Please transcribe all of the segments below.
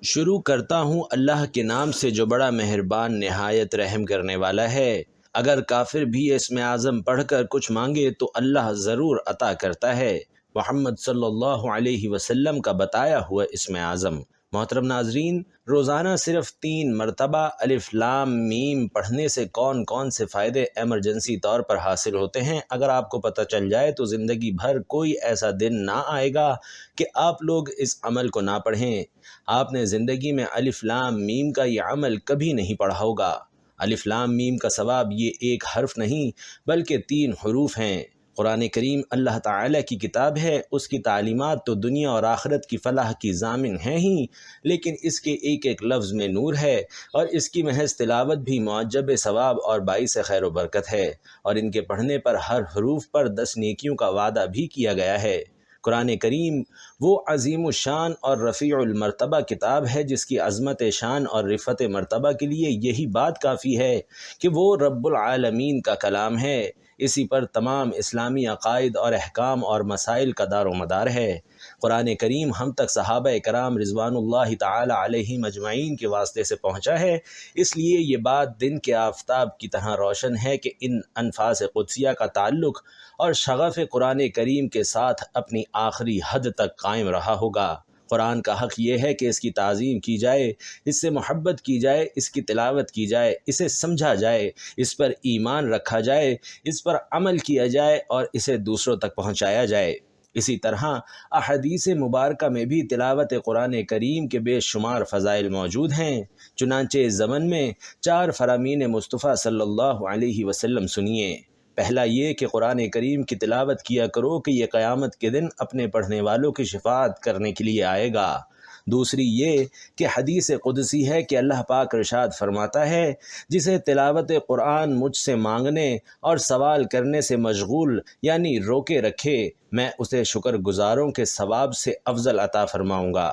شروع کرتا ہوں اللہ کے نام سے جو بڑا مہربان نہایت رحم کرنے والا ہے۔ اگر کافر بھی اسم اعظم پڑھ کر کچھ مانگے تو اللہ ضرور عطا کرتا ہے۔ محمد صلی اللہ علیہ وسلم کا بتایا ہوا اسم اعظم۔ محترم ناظرین، روزانہ صرف 3 مرتبہ الف لام میم پڑھنے سے کون کون سے فائدے ایمرجنسی طور پر حاصل ہوتے ہیں، اگر آپ کو پتہ چل جائے تو زندگی بھر کوئی ایسا دن نہ آئے گا کہ آپ لوگ اس عمل کو نہ پڑھیں۔ آپ نے زندگی میں الف لام میم کا یہ عمل کبھی نہیں پڑھا ہوگا۔ الف لام میم کا ثواب یہ ایک حرف نہیں بلکہ 3 حروف ہیں۔ قرآن کریم اللہ تعالیٰ کی کتاب ہے، اس کی تعلیمات تو دنیا اور آخرت کی فلاح کی ضامن ہیں ہی، لیکن اس کے ایک ایک لفظ میں نور ہے، اور اس کی محض تلاوت بھی معجب ثواب اور باعث خیر و برکت ہے، اور ان کے پڑھنے پر ہر حروف پر 10 نیکیوں کا وعدہ بھی کیا گیا ہے۔ قرآن کریم وہ عظیم الشان اور رفیع المرتبہ کتاب ہے جس کی عظمت شان اور رفعت مرتبہ کے لیے یہی بات کافی ہے کہ وہ رب العالمین کا کلام ہے۔ اسی پر تمام اسلامی عقائد اور احکام اور مسائل کا دار و مدار ہے۔ قرآن کریم ہم تک صحابہ کرام رضوان اللہ تعالی علیہم اجمعین کے واسطے سے پہنچا ہے، اس لیے یہ بات دن کے آفتاب کی طرح روشن ہے کہ ان انفاس قدسیہ کا تعلق اور شغف قرآن کریم کے ساتھ اپنی آخری حد تک قائم رہا ہوگا۔ قرآن کا حق یہ ہے کہ اس کی تعظیم کی جائے، اس سے محبت کی جائے، اس کی تلاوت کی جائے، اسے سمجھا جائے، اس پر ایمان رکھا جائے، اس پر عمل کیا جائے اور اسے دوسروں تک پہنچایا جائے۔ اسی طرح احادیث مبارکہ میں بھی تلاوت قرآن کریم کے بے شمار فضائل موجود ہیں۔ چنانچہ اس زمن میں 4 فرامین مصطفیٰ صلی اللہ علیہ وسلم سنیے۔ پہلا یہ کہ قرآن کریم کی تلاوت کیا کرو کہ یہ قیامت کے دن اپنے پڑھنے والوں کی شفاعت کرنے کے لیے آئے گا۔ دوسری یہ کہ حدیث قدسی ہے کہ اللہ پاک ارشاد فرماتا ہے، جسے تلاوت قرآن مجھ سے مانگنے اور سوال کرنے سے مشغول یعنی روکے رکھے، میں اسے شکر گزاروں کے ثواب سے افضل عطا فرماؤں گا۔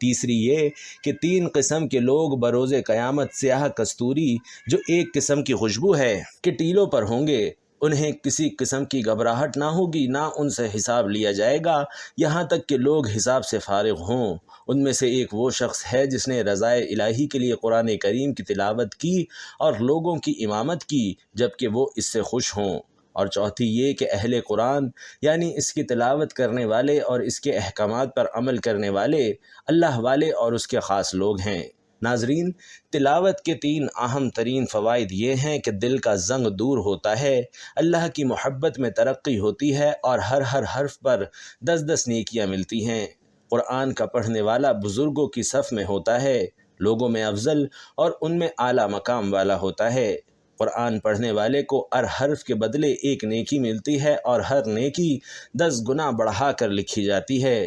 تیسری یہ کہ 3 قسم کے لوگ بروز قیامت سیاہ کستوری جو ایک قسم کی خوشبو ہے کہ ٹیلوں پر ہوں گے، انہیں کسی قسم کی گھبراہٹ نہ ہوگی، نہ ان سے حساب لیا جائے گا یہاں تک کہ لوگ حساب سے فارغ ہوں۔ ان میں سے ایک وہ شخص ہے جس نے رضائے الہی کے لیے قرآن کریم کی تلاوت کی اور لوگوں کی امامت کی جبکہ وہ اس سے خوش ہوں۔ اور چوتھی یہ کہ اہل قرآن یعنی اس کی تلاوت کرنے والے اور اس کے احکامات پر عمل کرنے والے اللہ والے اور اس کے خاص لوگ ہیں۔ ناظرین، تلاوت کے 3 اہم ترین فوائد یہ ہیں کہ دل کا زنگ دور ہوتا ہے، اللہ کی محبت میں ترقی ہوتی ہے اور ہر حرف پر 10 نیکیاں ملتی ہیں۔ قرآن کا پڑھنے والا بزرگوں کی صف میں ہوتا ہے، لوگوں میں افضل اور ان میں اعلیٰ مقام والا ہوتا ہے۔ قرآن پڑھنے والے کو ہر حرف کے بدلے 1 نیکی ملتی ہے اور ہر نیکی 10 گنا بڑھا کر لکھی جاتی ہے۔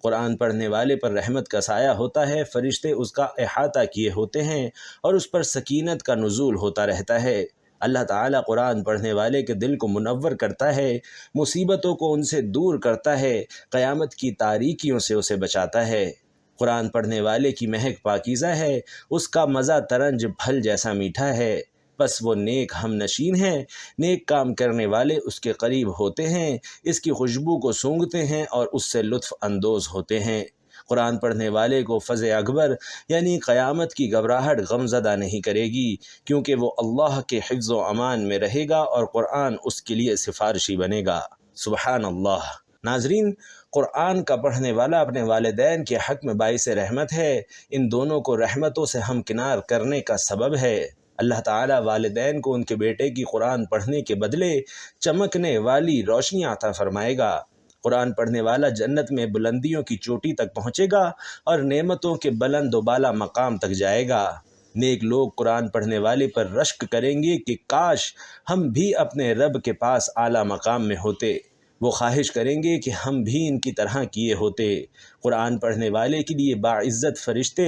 قرآن پڑھنے والے پر رحمت کا سایہ ہوتا ہے، فرشتے اس کا احاطہ کیے ہوتے ہیں اور اس پر سکینت کا نزول ہوتا رہتا ہے۔ اللہ تعالیٰ قرآن پڑھنے والے کے دل کو منور کرتا ہے، مصیبتوں کو ان سے دور کرتا ہے، قیامت کی تاریکیوں سے اسے بچاتا ہے۔ قرآن پڑھنے والے کی مہک پاکیزہ ہے، اس کا مزہ ترنج پھل جیسا میٹھا ہے، بس وہ نیک ہم نشین ہیں، نیک کام کرنے والے اس کے قریب ہوتے ہیں، اس کی خوشبو کو سونگھتے ہیں اور اس سے لطف اندوز ہوتے ہیں۔ قرآن پڑھنے والے کو فزع اکبر یعنی قیامت کی گھبراہٹ غمزدہ نہیں کرے گی، کیونکہ وہ اللہ کے حفظ و امان میں رہے گا اور قرآن اس کے لیے سفارشی بنے گا۔ سبحان اللہ۔ ناظرین، قرآن کا پڑھنے والا اپنے والدین کے حق میں باعث رحمت ہے، ان دونوں کو رحمتوں سے ہمکنار کرنے کا سبب ہے۔ اللہ تعالیٰ والدین کو ان کے بیٹے کی قرآن پڑھنے کے بدلے چمکنے والی روشنیاں عطا فرمائے گا۔ قرآن پڑھنے والا جنت میں بلندیوں کی چوٹی تک پہنچے گا اور نعمتوں کے بلند و بالا مقام تک جائے گا۔ نیک لوگ قرآن پڑھنے والے پر رشک کریں گے کہ کاش ہم بھی اپنے رب کے پاس اعلیٰ مقام میں ہوتے، وہ خواہش کریں گے کہ ہم بھی ان کی طرح کیے ہوتے۔ قرآن پڑھنے والے کے لیے باعزت فرشتے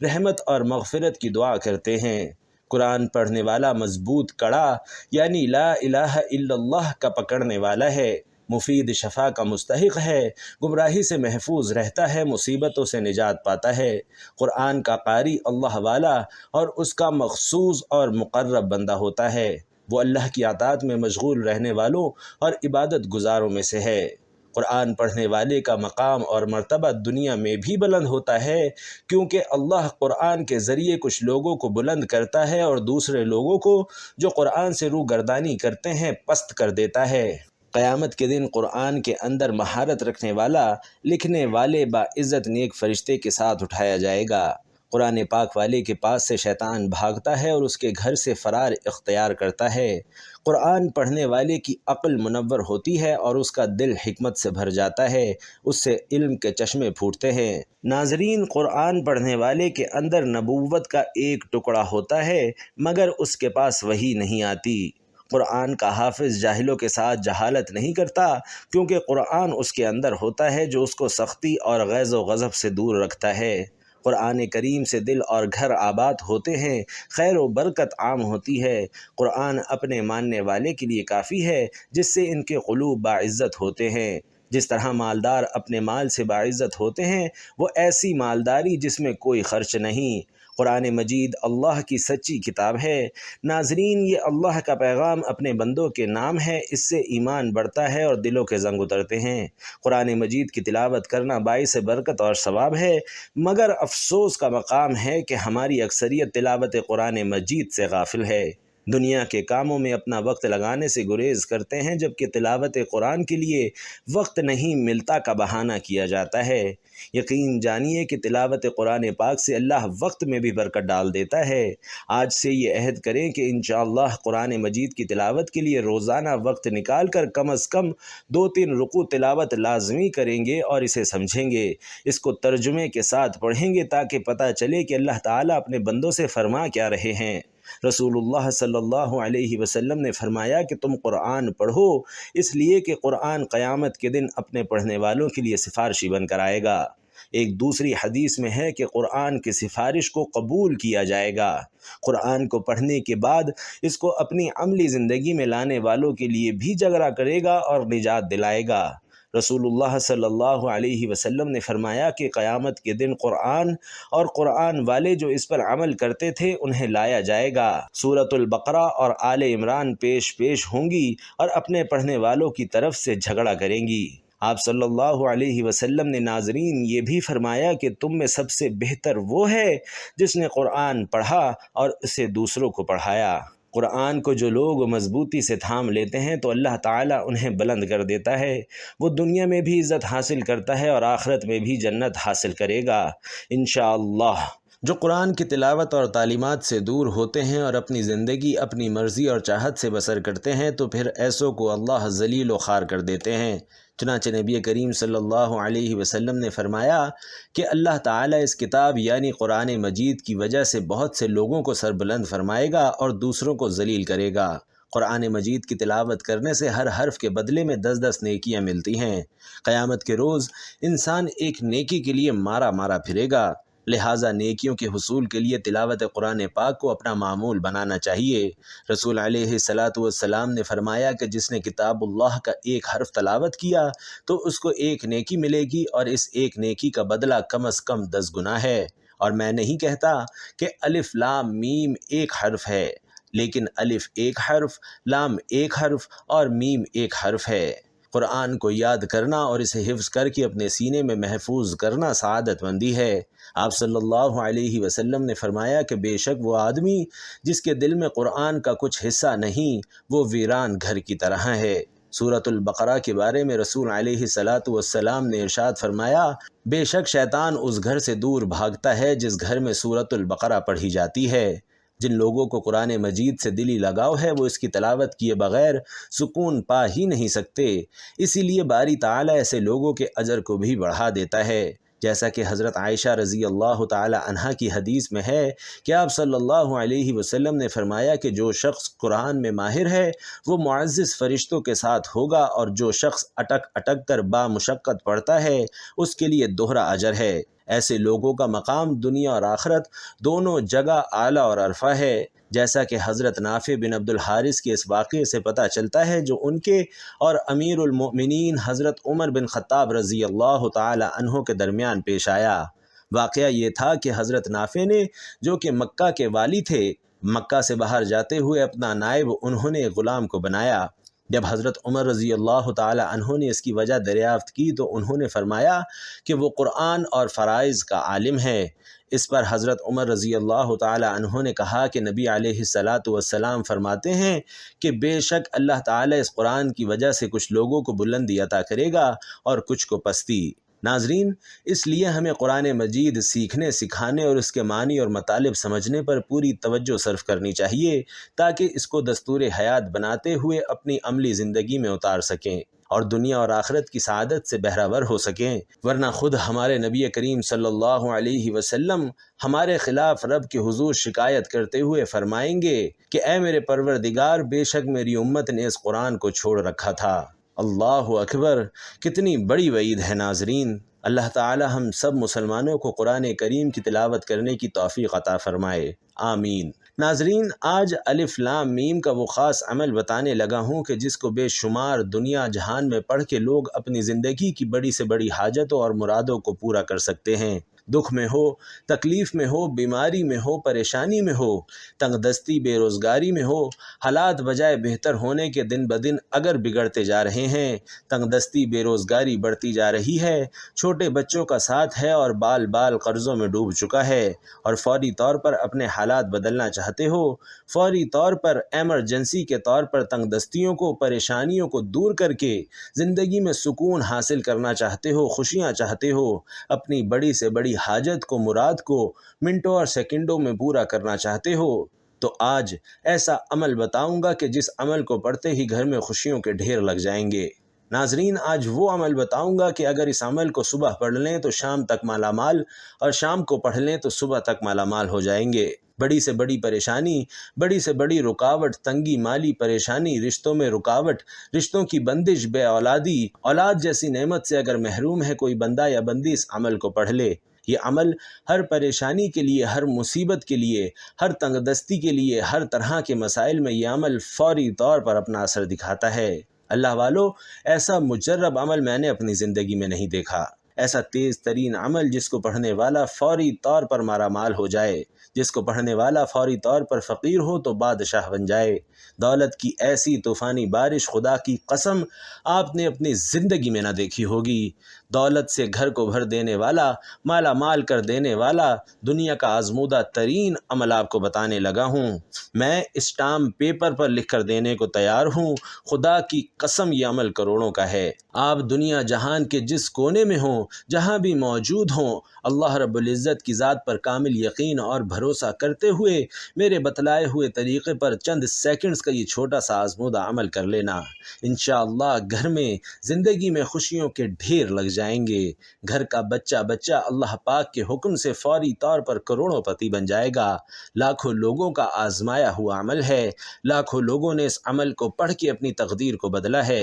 رحمت اور مغفرت کی دعا کرتے ہیں۔ قرآن پڑھنے والا مضبوط کڑا یعنی لا الہ الا اللہ کا پکڑنے والا ہے، مفید شفا کا مستحق ہے، گمراہی سے محفوظ رہتا ہے، مصیبتوں سے نجات پاتا ہے۔ قرآن کا قاری اللہ والا اور اس کا مخصوص اور مقرب بندہ ہوتا ہے، وہ اللہ کی اطاعت میں مشغول رہنے والوں اور عبادت گزاروں میں سے ہے۔ قرآن پڑھنے والے کا مقام اور مرتبہ دنیا میں بھی بلند ہوتا ہے، کیونکہ اللہ قرآن کے ذریعے کچھ لوگوں کو بلند کرتا ہے اور دوسرے لوگوں کو جو قرآن سے روگردانی کرتے ہیں پست کر دیتا ہے۔ قیامت کے دن قرآن کے اندر مہارت رکھنے والا لکھنے والے باعزت نیک فرشتے کے ساتھ اٹھایا جائے گا۔ قرآن پاک والے کے پاس سے شیطان بھاگتا ہے اور اس کے گھر سے فرار اختیار کرتا ہے۔ قرآن پڑھنے والے کی عقل منور ہوتی ہے اور اس کا دل حکمت سے بھر جاتا ہے، اس سے علم کے چشمے پھوٹتے ہیں۔ ناظرین، قرآن پڑھنے والے کے اندر نبوت کا ایک ٹکڑا ہوتا ہے مگر اس کے پاس وحی نہیں آتی۔ قرآن کا حافظ جاہلوں کے ساتھ جہالت نہیں کرتا، کیونکہ قرآن اس کے اندر ہوتا ہے جو اس کو سختی اور غیظ و غضب سے دور رکھتا ہے۔ قرآن کریم سے دل اور گھر آباد ہوتے ہیں، خیر و برکت عام ہوتی ہے۔ قرآن اپنے ماننے والے کے لیے کافی ہے، جس سے ان کے قلوب باعزت ہوتے ہیں۔ جس طرح مالدار اپنے مال سے باعزت ہوتے ہیں، وہ ایسی مالداری جس میں کوئی خرچ نہیں۔ قرآن مجید اللہ کی سچی کتاب ہے۔ ناظرین، یہ اللہ کا پیغام اپنے بندوں کے نام ہے، اس سے ایمان بڑھتا ہے اور دلوں کے زنگ اترتے ہیں۔ قرآن مجید کی تلاوت کرنا باعث برکت اور ثواب ہے، مگر افسوس کا مقام ہے کہ ہماری اکثریت تلاوت قرآن مجید سے غافل ہے۔ دنیا کے کاموں میں اپنا وقت لگانے سے گریز کرتے ہیں، جبکہ تلاوت قرآن کے لیے وقت نہیں ملتا کا بہانہ کیا جاتا ہے۔ یقین جانیے کہ تلاوت قرآن پاک سے اللہ وقت میں بھی برکت ڈال دیتا ہے۔ آج سے یہ عہد کریں کہ انشاءاللہ قرآن مجید کی تلاوت کے لیے روزانہ وقت نکال کر کم از کم 2-3 رکوع تلاوت لازمی کریں گے اور اسے سمجھیں گے، اس کو ترجمے کے ساتھ پڑھیں گے تاکہ پتہ چلے کہ اللہ تعالیٰ اپنے بندوں سے فرما کیا رہے ہیں۔ رسول اللہ صلی اللہ علیہ وسلم نے فرمایا کہ تم قرآن پڑھو، اس لیے کہ قرآن قیامت کے دن اپنے پڑھنے والوں کے لیے سفارشی بن کر آئے گا۔ ایک دوسری حدیث میں ہے کہ قرآن کی سفارش کو قبول کیا جائے گا۔ قرآن کو پڑھنے کے بعد اس کو اپنی عملی زندگی میں لانے والوں کے لیے بھی جگرا کرے گا اور نجات دلائے گا۔ رسول اللہ صلی اللہ علیہ وسلم نے فرمایا کہ قیامت کے دن قرآن اور قرآن والے جو اس پر عمل کرتے تھے انہیں لایا جائے گا۔ سورۃ البقرہ اور آل عمران پیش ہوں گی اور اپنے پڑھنے والوں کی طرف سے جھگڑا کریں گی۔ آپ صلی اللہ علیہ وسلم نے ناظرین یہ بھی فرمایا کہ تم میں سب سے بہتر وہ ہے جس نے قرآن پڑھا اور اسے دوسروں کو پڑھایا۔ قرآن کو جو لوگ مضبوطی سے تھام لیتے ہیں تو اللہ تعالیٰ انہیں بلند کر دیتا ہے، وہ دنیا میں بھی عزت حاصل کرتا ہے اور آخرت میں بھی جنت حاصل کرے گا انشاءاللہ۔ جو قرآن کی تلاوت اور تعلیمات سے دور ہوتے ہیں اور اپنی زندگی اپنی مرضی اور چاہت سے بسر کرتے ہیں تو پھر ایسوں کو اللہ ذلیل و خوار کر دیتے ہیں۔ چنانچہ نبی کریم صلی اللہ علیہ وسلم نے فرمایا کہ اللہ تعالیٰ اس کتاب یعنی قرآن مجید کی وجہ سے بہت سے لوگوں کو سربلند فرمائے گا اور دوسروں کو ذلیل کرے گا۔ قرآن مجید کی تلاوت کرنے سے ہر حرف کے بدلے میں 10 نیکیاں ملتی ہیں۔ قیامت کے روز انسان ایک نیکی کے لیے مارا پھرے گا، لہٰذا نیکیوں کے حصول کے لیے تلاوت قرآن پاک کو اپنا معمول بنانا چاہیے۔ رسول علیہ الصلاۃ والسلام نے فرمایا کہ جس نے کتاب اللہ کا ایک حرف تلاوت کیا تو اس کو ایک نیکی ملے گی اور اس ایک نیکی کا بدلہ کم از کم 10 گنا ہے۔ اور میں نہیں کہتا کہ الف لام میم ایک حرف ہے، لیکن الف ایک حرف، لام ایک حرف اور میم ایک حرف ہے۔ قرآن کو یاد کرنا اور اسے حفظ کر کے اپنے سینے میں محفوظ کرنا سعادت مندی ہے۔ آپ صلی اللہ علیہ وسلم نے فرمایا کہ بے شک وہ آدمی جس کے دل میں قرآن کا کچھ حصہ نہیں، وہ ویران گھر کی طرح ہے۔ سورۃ البقرہ کے بارے میں رسول علیہ الصلاۃ والسلام نے ارشاد فرمایا، بے شک شیطان اس گھر سے دور بھاگتا ہے جس گھر میں سورۃ البقرہ پڑھی جاتی ہے۔ جن لوگوں کو قرآن مجید سے دلی لگاؤ ہے وہ اس کی تلاوت کیے بغیر سکون پا ہی نہیں سکتے، اسی لیے باری تعالیٰ ایسے لوگوں کے اجر کو بھی بڑھا دیتا ہے۔ جیسا کہ حضرت عائشہ رضی اللہ تعالی عنہا کی حدیث میں ہے کہ آپ صلی اللہ علیہ وسلم نے فرمایا کہ جو شخص قرآن میں ماہر ہے وہ معزز فرشتوں کے ساتھ ہوگا، اور جو شخص اٹک کر بامشقت پڑھتا ہے اس کے لیے دوہرا اجر ہے۔ ایسے لوگوں کا مقام دنیا اور آخرت دونوں جگہ اعلیٰ اور عرفہ ہے، جیسا کہ حضرت نافع بن عبد الحارث کے اس واقعے سے پتہ چلتا ہے جو ان کے اور امیر المؤمنین حضرت عمر بن خطاب رضی اللہ تعالی عنہ کے درمیان پیش آیا۔ واقعہ یہ تھا کہ حضرت نافع نے، جو کہ مکہ کے والی تھے، مکہ سے باہر جاتے ہوئے اپنا نائب انہوں نے غلام کو بنایا۔ جب حضرت عمر رضی اللہ تعالی عنہ نے اس کی وجہ دریافت کی تو انہوں نے فرمایا کہ وہ قرآن اور فرائض کا عالم ہے۔ اس پر حضرت عمر رضی اللہ تعالی عنہ نے کہا کہ نبی علیہ الصلاۃ والسلام فرماتے ہیں کہ بے شک اللہ تعالی اس قرآن کی وجہ سے کچھ لوگوں کو بلندی عطا کرے گا اور کچھ کو پستی۔ ناظرین، اس لیے ہمیں قرآن مجید سیکھنے، سکھانے اور اس کے معنی اور مطالب سمجھنے پر پوری توجہ صرف کرنی چاہیے تاکہ اس کو دستور حیات بناتے ہوئے اپنی عملی زندگی میں اتار سکیں اور دنیا اور آخرت کی سعادت سے بہرہ ہو سکیں، ورنہ خود ہمارے نبی کریم صلی اللہ علیہ وسلم ہمارے خلاف رب کے حضور شکایت کرتے ہوئے فرمائیں گے کہ اے میرے پروردگار، بے شک میری امت نے اس قرآن کو چھوڑ رکھا تھا۔ اللہ اکبر، کتنی بڑی وعید ہے ناظرین۔ اللہ تعالی ہم سب مسلمانوں کو قرآن کریم کی تلاوت کرنے کی توفیق عطا فرمائے، آمین۔ ناظرین، آج الف لام میم کا وہ خاص عمل بتانے لگا ہوں کہ جس کو بے شمار دنیا جہان میں پڑھ کے لوگ اپنی زندگی کی بڑی سے بڑی حاجتوں اور مرادوں کو پورا کر سکتے ہیں۔ دکھ میں ہو، تکلیف میں ہو، بیماری میں ہو، پریشانی میں ہو، تنگ دستی، بے روزگاری میں ہو، حالات بجائے بہتر ہونے کے دن بدن اگر بگڑتے جا رہے ہیں، تنگ دستی، بے روزگاری بڑھتی جا رہی ہے، چھوٹے بچوں کا ساتھ ہے اور بال بال قرضوں میں ڈوب چکا ہے اور فوری طور پر اپنے حالات بدلنا چاہتے ہو، فوری طور پر ایمرجنسی کے طور پر تنگ دستیوں کو، پریشانیوں کو دور کر کے زندگی میں سکون حاصل کرنا چاہتے ہو، خوشیاں چاہتے ہو، اپنی بڑی سے بڑی حاجت کو، مراد کو منٹوں اور سیکنڈوں میں پورا کرنا چاہتے ہو، تو آج ایسا عمل بتاؤں گا کہ جس عمل کو پڑھتے ہی گھر میں خوشیوں کے ڈھیر لگ جائیں گے۔ ناظرین، آج وہ عمل بتاؤں گا کہ اگر اس عمل کو صبح پڑھ لیں تو شام تک مالا مال، اور شام کو پڑھ لیں تو صبح تک مالا مال ہو جائیں گے۔ بڑی سے بڑی پریشانی، بڑی سے بڑی رکاوٹ، تنگی، مالی پریشانی، رشتوں میں رکاوٹ، رشتوں کی بندش، بے اولادی، اولاد جیسی نعمت سے اگر محروم ہے کوئی بندہ یا بندی، اس عمل کو پڑھ لے۔ یہ عمل ہر پریشانی کے لیے، ہر مصیبت کے لیے، ہر تنگ دستی کے لیے، ہر طرح کے مسائل میں یہ عمل فوری طور پر اپنا اثر دکھاتا ہے۔ اللہ والو، ایسا مجرب عمل میں نے اپنی زندگی میں نہیں دیکھا۔ ایسا تیز ترین عمل جس کو پڑھنے والا فوری طور پر مارا مال ہو جائے، جس کو پڑھنے والا فوری طور پر فقیر ہو تو بادشاہ بن جائے۔ دولت کی ایسی طوفانی بارش خدا کی قسم آپ نے اپنی زندگی میں نہ دیکھی ہوگی۔ دولت سے گھر کو بھر دینے والا، مالا مال کر دینے والا دنیا کا آزمودہ ترین عمل آپ کو بتانے لگا ہوں۔ میں اسٹامپ پیپر پر لکھ کر دینے کو تیار ہوں، خدا کی قسم یہ عمل کروڑوں کا ہے۔ آپ دنیا جہان کے جس کونے میں ہوں، جہاں بھی موجود ہوں، اللہ رب العزت کی ذات پر کامل یقین اور بھروسہ کرتے ہوئے میرے بتلائے ہوئے طریقے پر چند سیکنڈز کا یہ چھوٹا سا آزمودہ عمل کر لینا۔ انشاءاللہ گھر میں، زندگی میں خوشیوں کے ڈھیر لگ جائیں گے۔ گھر کا بچہ بچہ اللہ پاک کے حکم سے فوری طور پر کروڑوں پتی بن جائے گا۔ لاکھوں لوگوں کا آزمایا ہوا عمل ہے، لاکھوں لوگوں نے اس عمل کو پڑھ کے اپنی تقدیر کو بدلا ہے،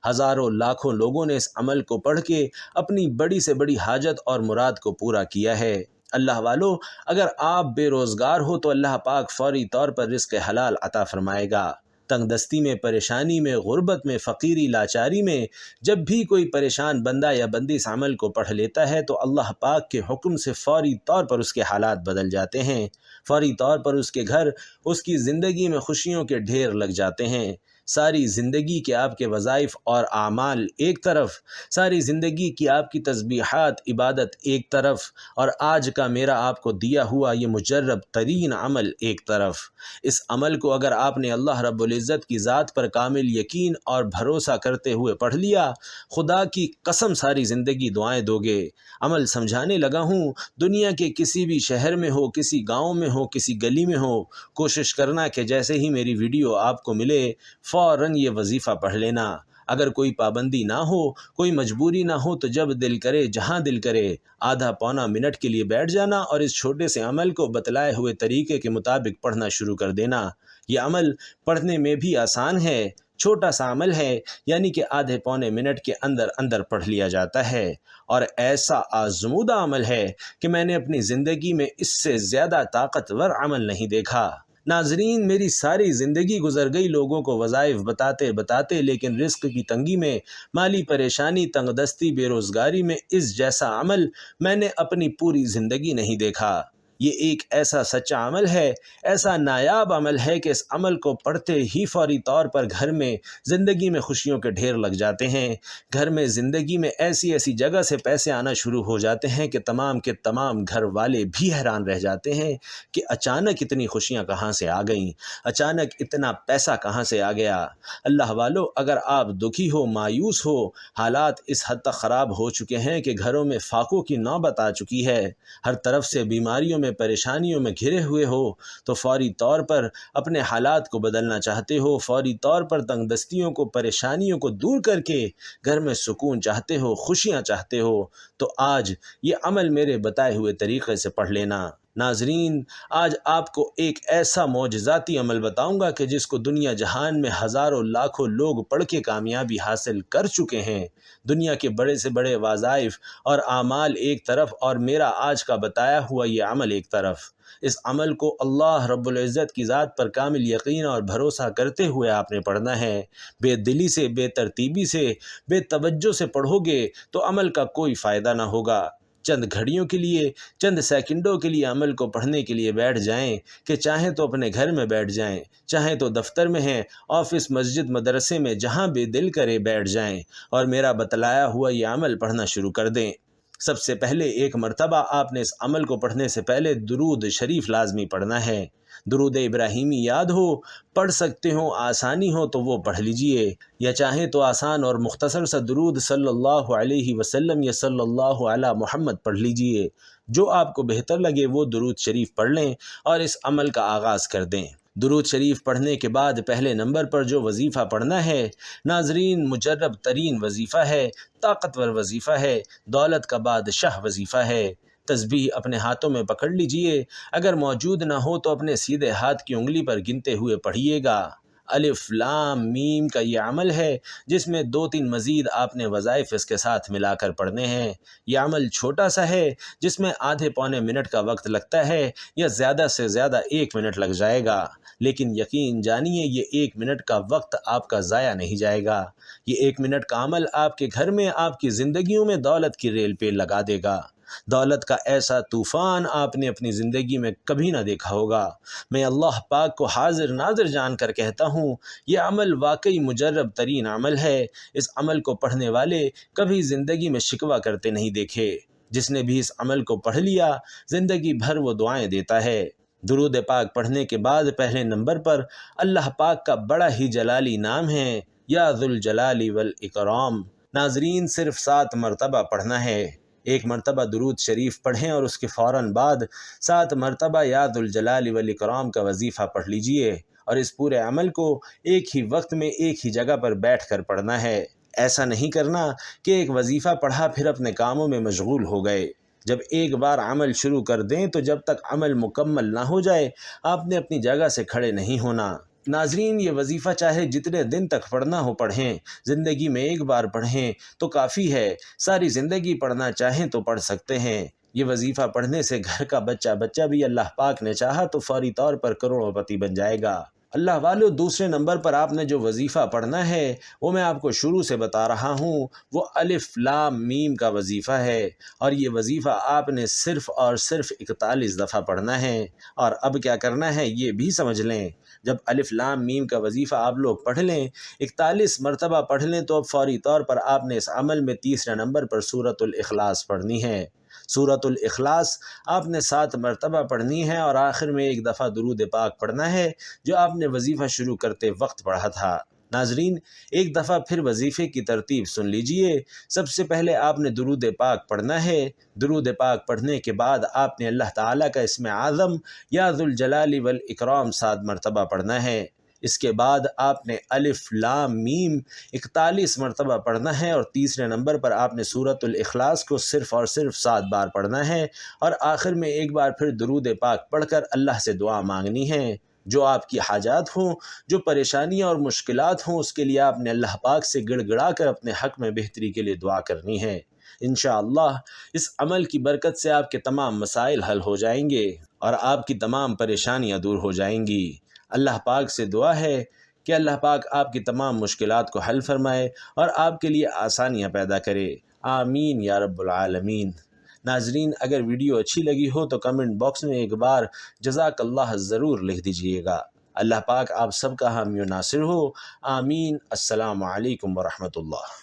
ہزاروں لاکھوں لوگوں نے اس عمل کو پڑھ کے اپنی بڑی سے بڑی حاجت اور مراد کو پورا کیا ہے۔ اللہ والو، اگر آپ بے روزگار ہو تو اللہ پاک فوری طور پر رزق حلال عطا فرمائے گا۔ تنگ دستی میں، پریشانی میں، غربت میں، فقیری، لاچاری میں جب بھی کوئی پریشان بندہ یا بندی اس عمل کو پڑھ لیتا ہے تو اللہ پاک کے حکم سے فوری طور پر اس کے حالات بدل جاتے ہیں، فوری طور پر اس کے گھر، اس کی زندگی میں خوشیوں کے ڈھیر لگ جاتے ہیں۔ ساری زندگی کے آپ کے وظائف اور اعمال ایک طرف، ساری زندگی کی آپ کی تسبیحات، عبادت ایک طرف، اور آج کا میرا آپ کو دیا ہوا یہ مجرب ترین عمل ایک طرف۔ اس عمل کو اگر آپ نے اللہ رب العزت کی ذات پر کامل یقین اور بھروسہ کرتے ہوئے پڑھ لیا، خدا کی قسم ساری زندگی دعائیں دو گے۔ عمل سمجھانے لگا ہوں، دنیا کے کسی بھی شہر میں ہو، کسی گاؤں میں ہو، کسی گلی میں ہو، کوشش کرنا کہ جیسے ہی میری ویڈیو آپ کو ملے فوراً یہ وظیفہ پڑھ لینا۔ اگر کوئی پابندی نہ ہو، کوئی مجبوری نہ ہو تو جب دل کرے، جہاں دل کرے، آدھا پونا منٹ کے لیے بیٹھ جانا اور اس چھوٹے سے عمل کو بتلائے ہوئے طریقے کے مطابق پڑھنا شروع کر دینا۔ یہ عمل پڑھنے میں بھی آسان ہے، چھوٹا سا عمل ہے، یعنی کہ آدھے پونے منٹ کے اندر اندر پڑھ لیا جاتا ہے، اور ایسا آزمودہ عمل ہے کہ میں نے اپنی زندگی میں اس سے زیادہ طاقتور عمل نہیں دیکھا۔ ناظرین، میری ساری زندگی گزر گئی لوگوں کو وظائف بتاتے بتاتے، لیکن رزق کی تنگی میں، مالی پریشانی، تنگ دستی، بے روزگاری میں اس جیسا عمل میں نے اپنی پوری زندگی نہیں دیکھا۔ یہ ایک ایسا سچا عمل ہے، ایسا نایاب عمل ہے کہ اس عمل کو پڑھتے ہی فوری طور پر گھر میں زندگی میں خوشیوں کے ڈھیر لگ جاتے ہیں۔ گھر میں زندگی میں ایسی ایسی جگہ سے پیسے آنا شروع ہو جاتے ہیں کہ تمام کے تمام گھر والے بھی حیران رہ جاتے ہیں کہ اچانک اتنی خوشیاں کہاں سے آ گئیں، اچانک اتنا پیسہ کہاں سے آ گیا۔ اللہ والو، اگر آپ دکھی ہو، مایوس ہو، حالات اس حد تک خراب ہو چکے ہیں کہ گھروں میں فاقوں کی نوبت آ چکی ہے، ہر طرف سے بیماریوں میں، پریشانیوں میں گھرے ہوئے ہو، تو فوری طور پر اپنے حالات کو بدلنا چاہتے ہو، فوری طور پر تنگ دستیوں کو، پریشانیوں کو دور کر کے گھر میں سکون چاہتے ہو، خوشیاں چاہتے ہو، تو آج یہ عمل میرے بتائے ہوئے طریقے سے پڑھ لینا۔ ناظرین، آج آپ کو ایک ایسا معجزاتی عمل بتاؤں گا کہ جس کو دنیا جہان میں ہزاروں لاکھوں لوگ پڑھ کے کامیابی حاصل کر چکے ہیں۔ دنیا کے بڑے سے بڑے وظائف اور اعمال ایک طرف اور میرا آج کا بتایا ہوا یہ عمل ایک طرف۔ اس عمل کو اللہ رب العزت کی ذات پر کامل یقین اور بھروسہ کرتے ہوئے آپ نے پڑھنا ہے۔ بے دلی سے، بے ترتیبی سے، بے توجہ سے پڑھو گے تو عمل کا کوئی فائدہ نہ ہوگا۔ چند گھڑیوں کے لیے، چند سیکنڈوں کے لیے عمل کو پڑھنے کے لیے بیٹھ جائیں کہ چاہیں تو اپنے گھر میں بیٹھ جائیں، چاہیں تو دفتر میں ہیں، آفس، مسجد، مدرسے میں، جہاں بھی دل کرے بیٹھ جائیں اور میرا بتلایا ہوا یہ عمل پڑھنا شروع کر دیں۔ سب سے پہلے ایک مرتبہ آپ نے اس عمل کو پڑھنے سے پہلے درود شریف لازمی پڑھنا ہے۔ درود ابراہیمی یاد ہو، پڑھ سکتے ہو، آسانی ہو تو وہ پڑھ لیجئے، یا چاہیں تو آسان اور مختصر سا درود صلی اللہ علیہ وسلم یا صلی اللہ علی محمد پڑھ لیجئے۔ جو آپ کو بہتر لگے وہ درود شریف پڑھ لیں اور اس عمل کا آغاز کر دیں۔ درود شریف پڑھنے کے بعد پہلے نمبر پر جو وظیفہ پڑھنا ہے، ناظرین، مجرب ترین وظیفہ ہے، طاقتور وظیفہ ہے، دولت کا بادشاہ وظیفہ ہے۔ تسبیح اپنے ہاتھوں میں پکڑ لیجئے، اگر موجود نہ ہو تو اپنے سیدھے ہاتھ کی انگلی پر گنتے ہوئے پڑھیے گا۔ الف لام میم کا یہ عمل ہے جس میں 2-3 مزید آپ نے وظائف اس کے ساتھ ملا کر پڑھنے ہیں۔ یہ عمل چھوٹا سا ہے جس میں آدھے پونے منٹ کا وقت لگتا ہے یا زیادہ سے زیادہ 1 منٹ لگ جائے گا، لیکن یقین جانیے یہ 1 منٹ کا وقت آپ کا ضائع نہیں جائے گا۔ یہ 1 منٹ کا عمل آپ کے گھر میں، آپ کی زندگیوں میں دولت کی ریل پہ لگا دے گا۔ دولت کا ایسا طوفان آپ نے اپنی زندگی میں کبھی نہ دیکھا ہوگا۔ میں اللہ پاک کو حاضر ناظر جان کر کہتا ہوں، یہ عمل واقعی مجرب ترین عمل ہے۔ اس عمل کو پڑھنے والے کبھی زندگی میں شکوہ کرتے نہیں دیکھے۔ جس نے بھی اس عمل کو پڑھ لیا، زندگی بھر وہ دعائیں دیتا ہے۔ درود پاک پڑھنے کے بعد پہلے نمبر پر اللہ پاک کا بڑا ہی جلالی نام ہے، یا ذوالجلال والاکرام۔ ناظرین، صرف 7 مرتبہ پڑھنا ہے۔ 1 مرتبہ درود شریف پڑھیں اور اس کے فوراً بعد 7 مرتبہ یا ذوالجلال والاکرام کا وظیفہ پڑھ لیجئے، اور اس پورے عمل کو ایک ہی وقت میں ایک ہی جگہ پر بیٹھ کر پڑھنا ہے۔ ایسا نہیں کرنا کہ ایک وظیفہ پڑھا پھر اپنے کاموں میں مشغول ہو گئے۔ جب ایک بار عمل شروع کر دیں تو جب تک عمل مکمل نہ ہو جائے آپ نے اپنی جگہ سے کھڑے نہیں ہونا۔ ناظرین، یہ وظیفہ چاہے جتنے دن تک پڑھنا ہو پڑھیں، زندگی میں ایک بار پڑھیں تو کافی ہے، ساری زندگی پڑھنا چاہیں تو پڑھ سکتے ہیں۔ یہ وظیفہ پڑھنے سے گھر کا بچہ بھی اللہ پاک نے چاہا تو فوری طور پر کروڑوں پتی بن جائے گا۔ اللہ والو، دوسرے نمبر پر آپ نے جو وظیفہ پڑھنا ہے وہ میں آپ کو شروع سے بتا رہا ہوں، وہ الف لام میم کا وظیفہ ہے، اور یہ وظیفہ آپ نے صرف اور صرف 41 دفعہ پڑھنا ہے۔ اور اب کیا کرنا ہے یہ بھی سمجھ لیں۔ جب الف لام میم کا وظیفہ آپ لوگ پڑھ لیں، 41 مرتبہ پڑھ لیں، تو اب فوری طور پر آپ نے اس عمل میں تیسرے نمبر پر سورۃ الاخلاص پڑھنی ہے۔ سورۃ الاخلاص آپ نے 7 مرتبہ پڑھنی ہے، اور آخر میں 1 دفعہ درود پاک پڑھنا ہے جو آپ نے وظیفہ شروع کرتے وقت پڑھا تھا۔ ناظرین، ایک دفعہ پھر وظیفے کی ترتیب سن لیجئے۔ سب سے پہلے آپ نے درود پاک پڑھنا ہے۔ درود پاک پڑھنے کے بعد آپ نے اللہ تعالیٰ کا اسم اعظم یا ذوالجلال والاکرام 7 مرتبہ پڑھنا ہے۔ اس کے بعد آپ نے الف لام میم 41 مرتبہ پڑھنا ہے، اور تیسرے نمبر پر آپ نے سورۃ الاخلاص کو صرف اور صرف 7 بار پڑھنا ہے، اور آخر میں ایک بار پھر درود پاک پڑھ کر اللہ سے دعا مانگنی ہے۔ جو آپ کی حاجات ہوں، جو پریشانیاں اور مشکلات ہوں، اس کے لیے آپ نے اللہ پاک سے گڑ گڑا کر اپنے حق میں بہتری کے لیے دعا کرنی ہے۔ انشاءاللہ اس عمل کی برکت سے آپ کے تمام مسائل حل ہو جائیں گے اور آپ کی تمام پریشانیاں دور ہو جائیں گی۔ اللہ پاک سے دعا ہے کہ اللہ پاک آپ کی تمام مشکلات کو حل فرمائے اور آپ کے لیے آسانیاں پیدا کرے۔ آمین یا رب العالمین۔ ناظرین، اگر ویڈیو اچھی لگی ہو تو کمنٹ باکس میں ایک بار جزاک اللہ ضرور لکھ دیجیے گا۔ اللہ پاک آپ سب کا حامی و ناصر ہو، آمین۔ السلام علیکم ورحمۃ اللہ۔